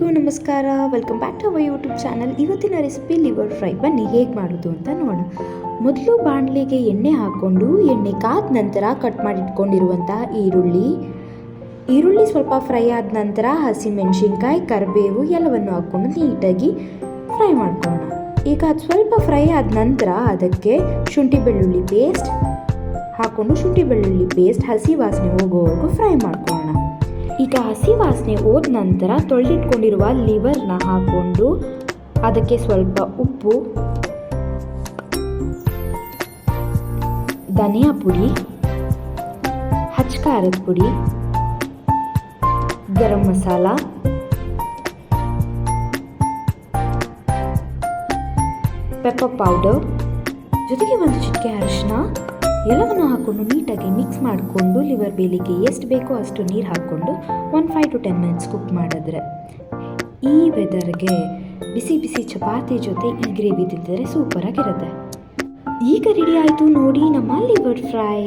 ಎಲ್ರಿಗೂ ನಮಸ್ಕಾರ. Welcome back to our YouTube channel. ಇವತ್ತಿನ ರೆಸಿಪಿ ಲಿವರ್ ಫ್ರೈ. ಬನ್ನಿ ಹೇಗೆ ಮಾಡೋದು ಅಂತ ನೋಡೋಣ. ಮೊದಲು ಬಾಣಲೆಗೆ ಎಣ್ಣೆ ಹಾಕ್ಕೊಂಡು ಎಣ್ಣೆ ಕಾದ ನಂತರ ಕಟ್ ಮಾಡಿಟ್ಕೊಂಡಿರುವಂಥ ಈರುಳ್ಳಿ ಸ್ವಲ್ಪ ಫ್ರೈ ಆದ ನಂತರ ಹಸಿಮೆಣಸಿನ್ಕಾಯಿ, ಕರಿಬೇವು ಎಲ್ಲವನ್ನು ಹಾಕ್ಕೊಂಡು ನೀಟಾಗಿ ಫ್ರೈ ಮಾಡ್ಕೊಳ್ಳೋಣ. ಈಗ ಅದು ಸ್ವಲ್ಪ ಫ್ರೈ ಆದ ನಂತರ ಅದಕ್ಕೆ ಶುಂಠಿ ಬೆಳ್ಳುಳ್ಳಿ ಪೇಸ್ಟ್ ಹಾಕ್ಕೊಂಡು ಹಸಿ ವಾಸನೆ ಹೋಗೋವರೆಗೂ ಫ್ರೈ ಮಾಡ್ಕೊಳ್ಳೋಣ. ಈಗ ಹಸಿ ವಾಸನೆ ಹೋದ ನಂತರ ತೊಳೆದಿಟ್ಕೊಂಡಿರುವ ಲಿವರ್ನ ಹಾಕ್ಕೊಂಡು ಅದಕ್ಕೆ ಸ್ವಲ್ಪ ಉಪ್ಪು, ಧನಿಯಾ ಪುಡಿ, ಖಾರದ ಪುಡಿ, ಗರಂ ಮಸಾಲ, ಪೆಪ್ಪರ್ ಪೌಡರ್ ಜೊತೆಗೆ ಒಂದು ಚಿಟಿಕೆ ಅರಿಶಿನ ಎಲ್ಲವನ್ನು ಹಾಕ್ಕೊಂಡು ನೀಟಾಗಿ ಮಿಕ್ಸ್ ಮಾಡಿಕೊಂಡು ಲಿವರ್ ಬೇಲಿಗೆ ಎಷ್ಟು ಬೇಕೋ ಅಷ್ಟು ನೀರು ಹಾಕ್ಕೊಂಡು 5 to 10 minutes ಕುಕ್ ಮಾಡಿದ್ರೆ ಈ ವೆದರ್ಗೆ ಬಿಸಿ ಬಿಸಿ ಚಪಾತಿ ಜೊತೆ ಈ ಗ್ರೇವಿ ತಿಂದರೆ ಸೂಪರಾಗಿರುತ್ತೆ. ಈಗ ರೆಡಿ ಆಯಿತು ನೋಡಿ ನಮ್ಮ ಲಿವರ್ ಫ್ರೈ.